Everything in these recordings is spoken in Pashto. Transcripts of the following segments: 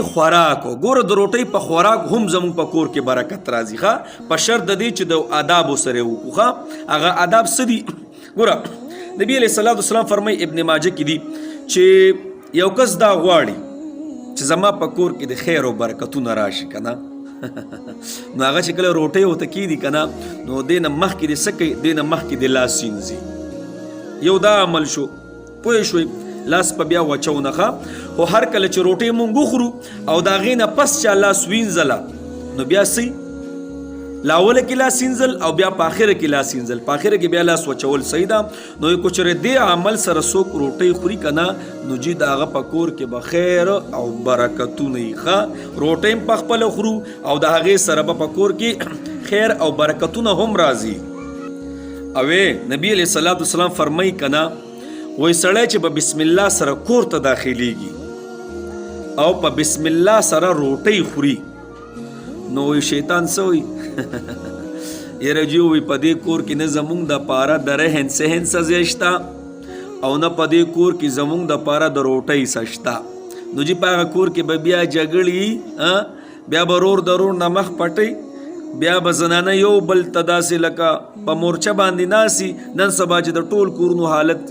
خوراکو ګوره د روټۍ په خوراک هم زموږ په کور کې برکت راځي ښه په شرط د دې چې د آدابو سره وکړو ښه هغه آداب څه دي ګوره نبي علیه الصلاة والسلام فرمایي ابن ماجه کې دي چې یو کس دا غواړي چې زما په کور کې د خیر او برکتونه راشي که نه نو هغه چې کله روټۍ ورته کېږي که نه نو دې نه مخکې دې څه کوي دې نه مخکې دې لاس وینځي یو دا عمل شو پوه شوئ لاس په بیا وچو نه ښه خو هر کله چې روټۍ مونږ وخورو او د هغې نه پس چا لاس وینځله نو بیا څه لاوله کې لاس وینځل او بیا په آخره کې لاس وینځل په آخره کې بیا لاس وچول صحیح ده نو که چېرې دې عمل سره څوک روټۍ خوري که نه نو جي د هغه په کور کې به خیر او برکتونه وي ښه روټۍ هم په خپله خورو او د هغې سره به په کور کې خیر او برکتونه هم راځي او نبي علیه الصلاة والسلام فرمایي که نه وی سړی چې په بسم الله سره کور ته داخلیږي او په بسم الله سره روټۍ خوري نو وی شیطان څه وی یره جی وی په دې کور کې نه زمونږ د پاره د رهن سهن څه ځای شته او نه په دې کور کې زمونږ د پاره د روټۍ څه شته نو جی په هغه کور کې به بیا جګړې بیا به رور د رور نه مخ پټئ بیا به زنانه یو بل ته داسې لکه په مورچه باندې ناسي نن سبا چې د ټول کورونو حالت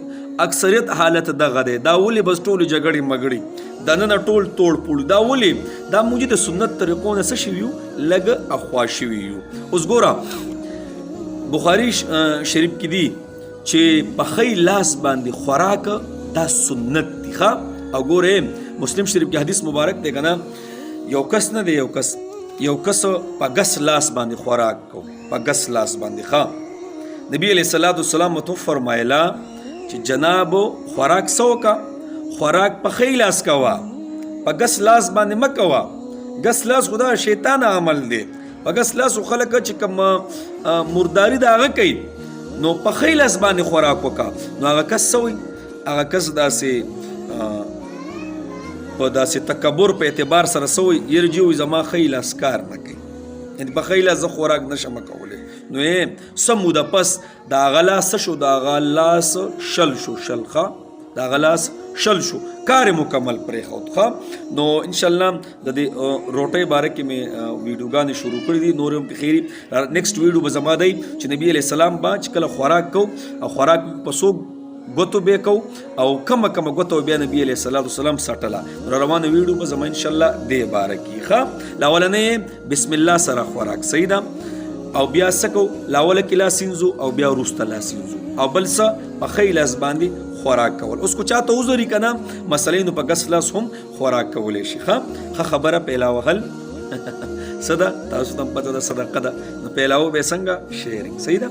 اکثریت حالت دغه دی دا ولې بس ټولې جګړې مګړې دننه ټول توړ پوړ دا ولې دا موږ د سنت طریقو نه څه شوي یو لږ اخوا شوي یو اوس ګوره بخاري شریف کې دي چې پخی لاس باندې خوراک دا سنت دی ښه او ګوره مسلم شریف کې حدیث مبارک دی که نه یو کس نه دی یو کس په ګس لاس باندې خوراک کو په ګس لاس باندې ښه نبی علیه الصلاة والسلام ورته فرمایله چې جنابو خوراک څه وکړه خوراک په ښی لاس کوه په ګس لاس باندې مه کوه ګس لاس خو دا شیطان عمل دی په ګس لاس خو خلک چې کوم مرداري د هغه کوي نو په ښی لاس باندې خوراک وکړه نو هغه کس څه وایي هغه کس داسې په داسې تکبر په اعتبار سره څه وایي یره جي وایي زما ښی لاس کار نه کوي یعنې په ښی لاس زه خوراک نشم کولی نو څه موده پس د هغه لاس څه شو د هغه لاس شل شو شل ښه د هغه لاس شل شو کار مکمل پرېښود ښه نو انشاءالله د دې روټۍ باره کې مې ویډیوګانې شروع کړي دي نور هم خیري نیکسټ ویډیو به زما دی چې نبي علیه السلام به چې کله خوراک کو او خوراک په څو ګوتو به کو او کمه ګوتو بیا نبی علیه الصلاة والسلام سټله را روانه ویډیو به زما انشاءالله دې باره کې ښه لاولنې بسم الله سره خوراک صحیح ده او بیا څه کو لاوله کې لاس وینځو او بیا وروسته لاس وینځو او بل څه په ښی لاس باندې خوراک کول اوس کو چاته عذر که نه مثلا نو په ګس لاس هم خوراک کولی شي ښه خبره پیلا وهل څه ده تاسو ته هم پته ده صدقه ده نو پیلاو به څنګه شیرینګ صحیح ده